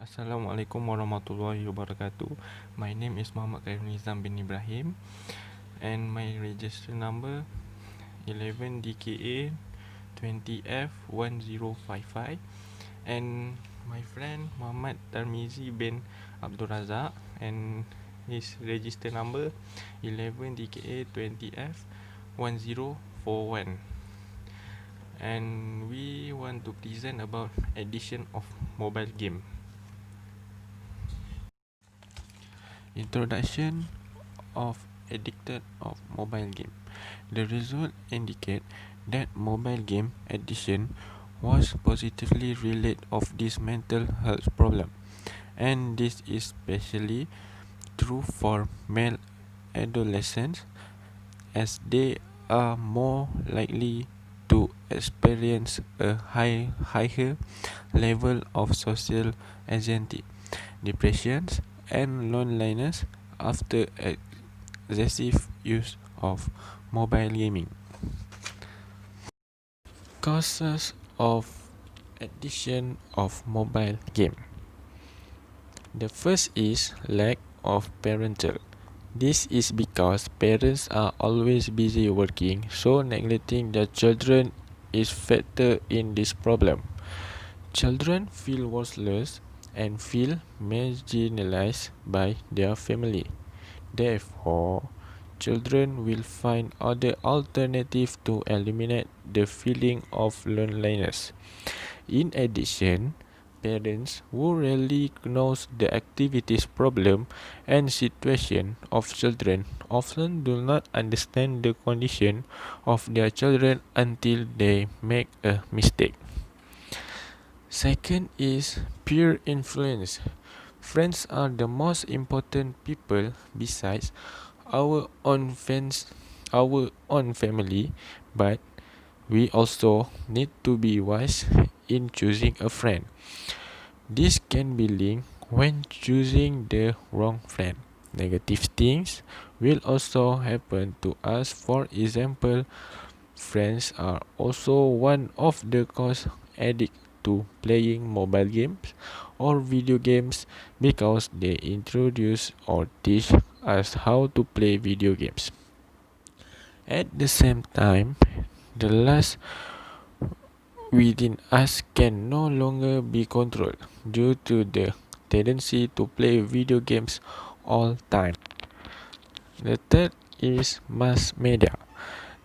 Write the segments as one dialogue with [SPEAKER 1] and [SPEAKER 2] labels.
[SPEAKER 1] Assalamualaikum warahmatullahi wabarakatuh. My name is Muhammad Khairul Nizam bin Ibrahim, and my register number 11DKA 20F1055, and my friend Muhammad Tarmizi bin Abdul Razak, and his register number 11DKA 20F1041. And we want to present about addiction of mobile game. Introduction of addicted of mobile game. The result indicate that mobile game addiction was positively related of this mental health problem, and this is especially true for male adolescents, as they are more likely to experience a higher level of social anxiety, depressions, and loneliness after excessive use of mobile gaming. Causes of addiction of mobile game. The first is lack of parental. This is because parents are always busy working, so neglecting their children is factor in this problem. Children feel worthless and feel marginalized by their family. Therefore, children will find other alternatives to eliminate the feeling of loneliness. In addition, parents who rarely knows the activities problem and situation of children often do not understand the condition of their children until they make a mistake. Second is peer influence. Friends are the most important people besides our own family, but we also need to be wise in choosing a friend. This can be linked when choosing the wrong friend. Negative things will also happen to us. For example, friends are also one of the cause addict to playing mobile games or video games because they introduce or teach us how to play video games. At the same time, the lust within us can no longer be controlled due to the tendency to play video games all time. The third is mass media.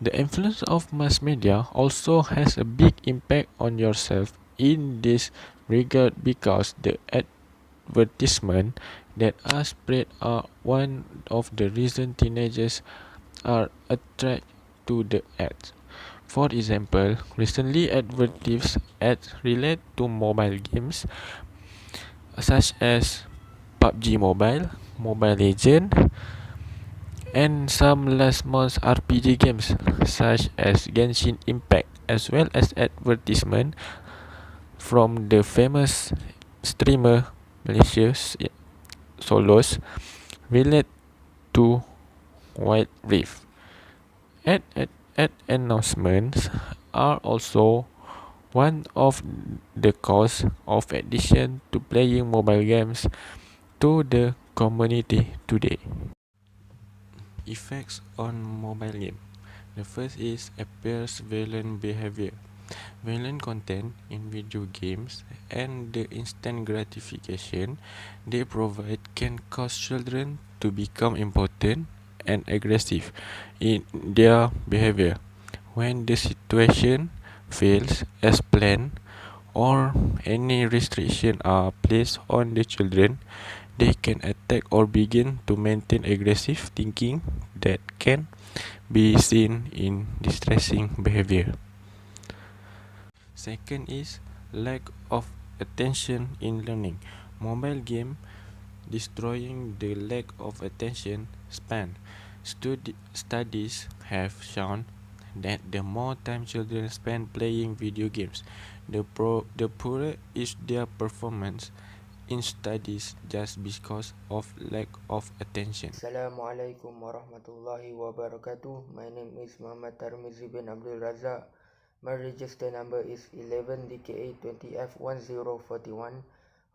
[SPEAKER 1] The influence of mass media also has a big impact on yourself in this regard because the advertisement that are spread are one of the reason teenagers are attracted to the ads. For example, recently advertised ads relate to mobile games such as PUBG Mobile, Mobile Legend, and some last month's RPG games such as Genshin Impact, as well as advertisement from the famous streamer Malaysia's Solos relate to Wild Rift. Ad announcements are also one of the cause of addiction to playing mobile games to the community today. Effects on mobile game. The first is appears violent behavior. Violent content in video games and the instant gratification they provide can cause children to become important and aggressive in their behavior. When the situation fails as planned or any restriction are placed on the children, they can attack or begin to maintain aggressive thinking that can be seen in distressing behavior. Second is lack of attention in learning. Mobile game destroying the lack of attention span. Studies have shown that the more time children spend playing video games, the poorer is their performance in studies just because of lack of attention.
[SPEAKER 2] Assalamualaikum warahmatullahi wabarakatuh. My name is Muhammad Tarmizi bin Abdul Razak. My register number is 11DKA20F1041.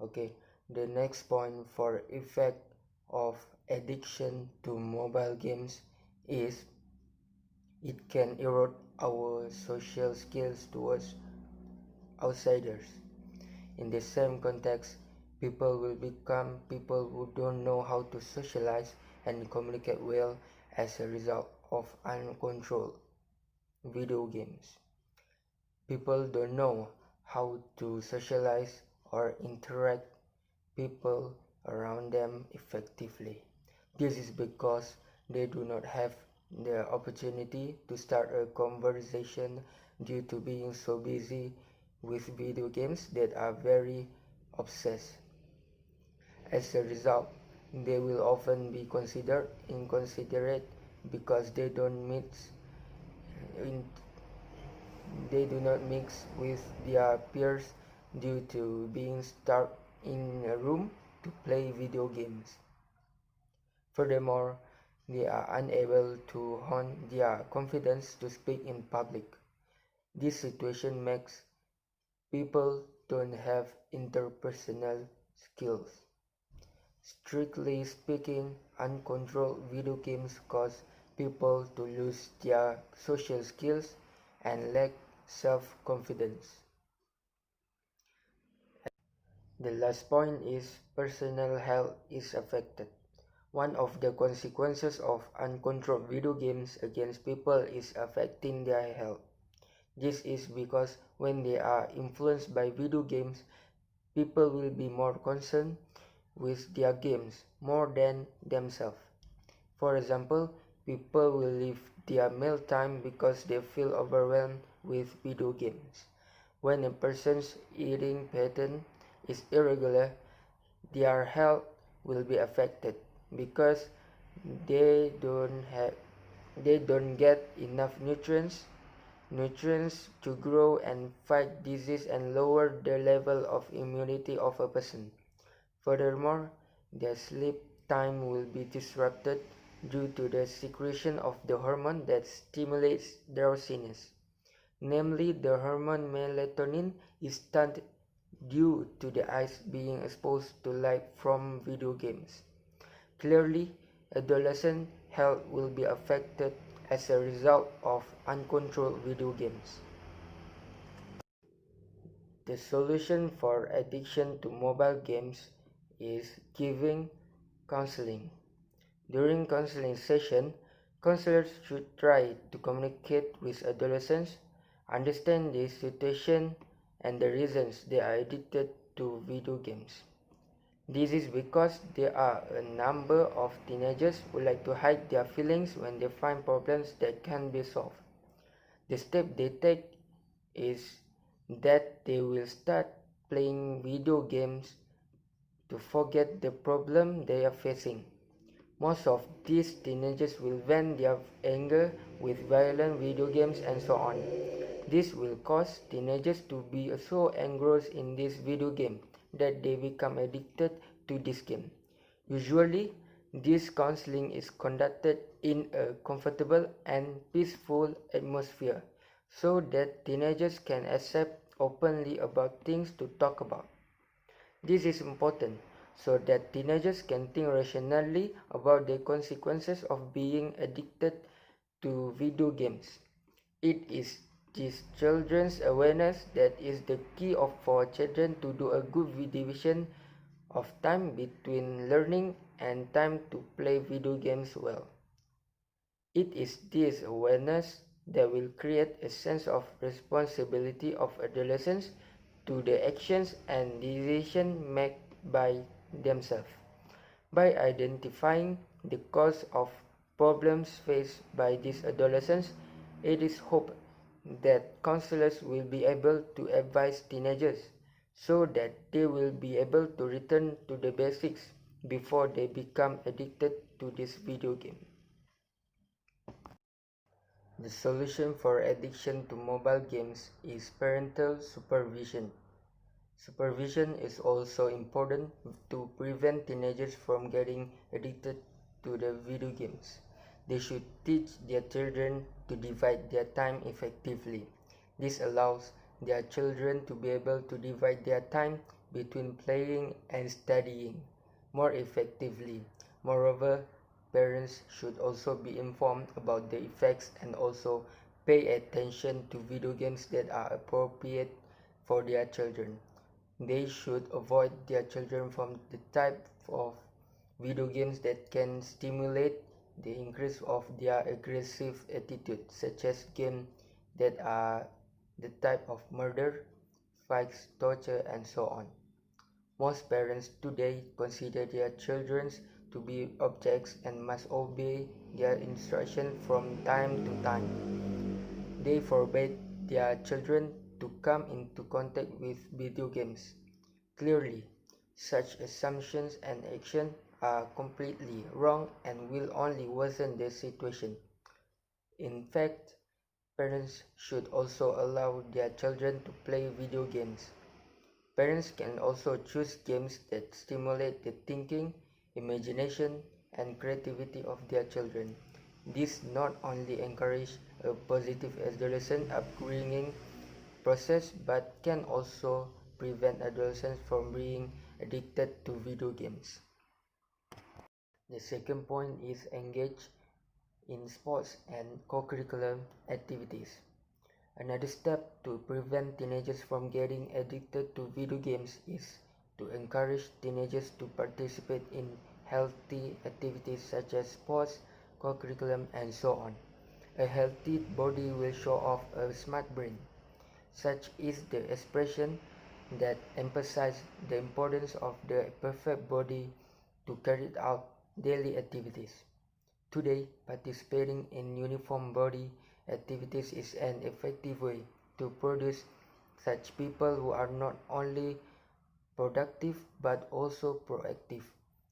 [SPEAKER 2] Okay, The next point for effect of addiction to mobile games is it can erode our social skills towards outsiders. In the same context, people will become people who don't know how to socialize and communicate well as a result of uncontrolled video games. People don't know how to socialize or interact people around them effectively. This is because they do not have the opportunity to start a conversation due to being so busy with video games that are very obsessed. As a result, they will often be considered inconsiderate because in, they do not mix with their peers due to being stuck in a room to play video games. Furthermore, they are unable to hone their confidence to speak in public. This situation makes people don't have interpersonal skills. Strictly speaking, uncontrolled video games cause people to lose their social skills and lack self-confidence. The last point is personal health is affected. One of the consequences of uncontrolled video games against people is affecting their health. This is because when they are influenced by video games, people will be more concerned with their games more than themselves. For example, people will leave their meal time because they feel overwhelmed with video games. When a person's eating pattern is irregular, their health will be affected because they don't get enough nutrients to grow and fight disease and lower the level of immunity of a person. Furthermore, their sleep time will be disrupted due to the secretion of the hormone that stimulates drowsiness. Namely, the hormone melatonin is stunted due to the eyes being exposed to light from video games. Clearly, adolescent health will be affected as a result of uncontrolled video games. The solution for addiction to mobile games is giving counseling. During counseling session, counselors should try to communicate with adolescents, understand their situation and the reasons they are addicted to video games. This is because there are a number of teenagers who like to hide their feelings when they find problems that can be solved. The step they take is that they will start playing video games to forget the problem they are facing. Most of these teenagers will vent their anger with violent video games and so on. This will cause teenagers to be so engrossed in this video game that they become addicted to this game. Usually, this counseling is conducted in a comfortable and peaceful atmosphere so that teenagers can accept openly about things to talk about. This is important so that teenagers can think rationally about the consequences of being addicted to video games. It is this children's awareness that is the key for children to do a good division of time between learning and time to play video games well. It is this awareness that will create a sense of responsibility of adolescents to the actions and decisions made by themselves. By identifying the cause of problems faced by these adolescents, it is hoped that counselors will be able to advise teenagers so that they will be able to return to the basics before they become addicted to this video game. The solution for addiction to mobile games is parental supervision. Supervision is also important to prevent teenagers from getting addicted to the video games. They should teach their children to divide their time effectively. This allows their children to be able to divide their time between playing and studying more effectively. Moreover, parents should also be informed about the effects and also pay attention to video games that are appropriate for their children. They should avoid their children from the type of video games that can stimulate the increase of their aggressive attitude, such as games that are the type of murder, fights, torture, and so on. Most parents today consider their children to be objects and must obey their instructions from time to time. They forbade their children to come into contact with video games. Clearly, such assumptions and actions are completely wrong and will only worsen the situation. In fact, parents should also allow their children to play video games. Parents can also choose games that stimulate the thinking, imagination, and creativity of their children. This not only encourages a positive adolescent upbringing process but can also prevent adolescents from being addicted to video games. The second point is engage in sports and co-curricular activities. Another step to prevent teenagers from getting addicted to video games is to encourage teenagers to participate in healthy activities such as sports, co-curriculum, and so on. A healthy body will show off a smart brain. Such is the expression that emphasizes the importance of the perfect body to carry out daily activities. Today, participating in uniform body activities is an effective way to produce such people who are not only productive but also proactive.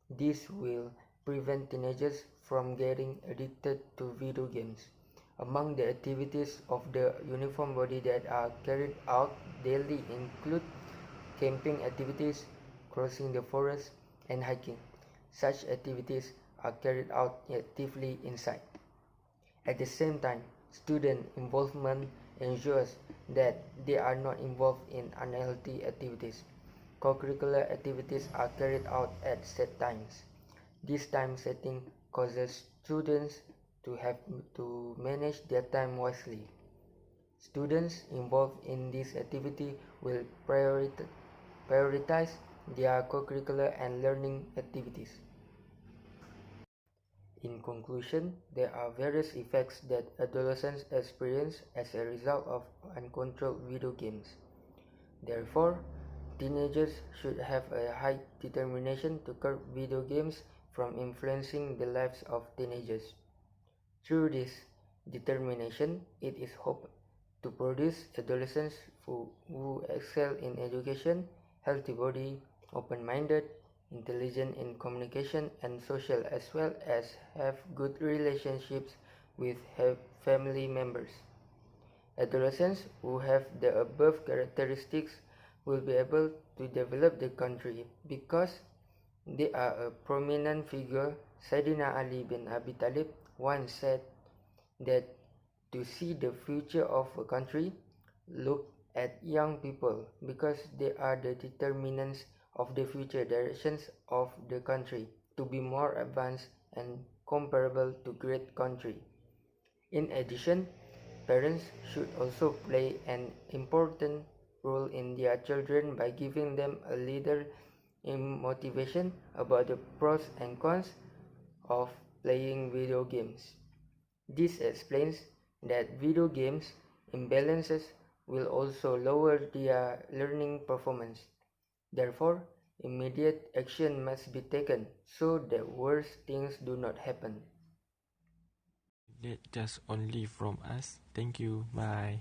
[SPEAKER 2] This will prevent teenagers from getting addicted to video games. Among the activities of the uniform body that are carried out daily include camping activities, crossing the forest, and hiking. Such activities are carried out actively inside. At the same time, student involvement ensures that they are not involved in unhealthy activities. Co-curricular activities are carried out at set times. This time setting causes students to have to manage their time wisely. Students involved in this activity will prioritize their co-curricular and learning activities. In conclusion, there are various effects that adolescents experience as a result of uncontrolled video games. Therefore, teenagers should have a high determination to curb video games from influencing the lives of teenagers. Through this determination, it is hoped to produce adolescents who excel in education, healthy body, open-minded, intelligent in communication and social, as well as have good relationships with family members. Adolescents who have the above characteristics will be able to develop the country because they are a prominent figure. Sayyidina Ali bin Abi Talib once said that to see the future of a country, look at young people because they are the determinants of the future directions of the country to be more advanced and comparable to great country. In addition, parents should also play an important role in their children by giving them a leader in motivation about the pros and cons of playing video games. This explains that video games imbalances will also lower their learning performance. Therefore, immediate action must be taken so that worse things do not happen.
[SPEAKER 1] That's just only from us. Thank you. Bye.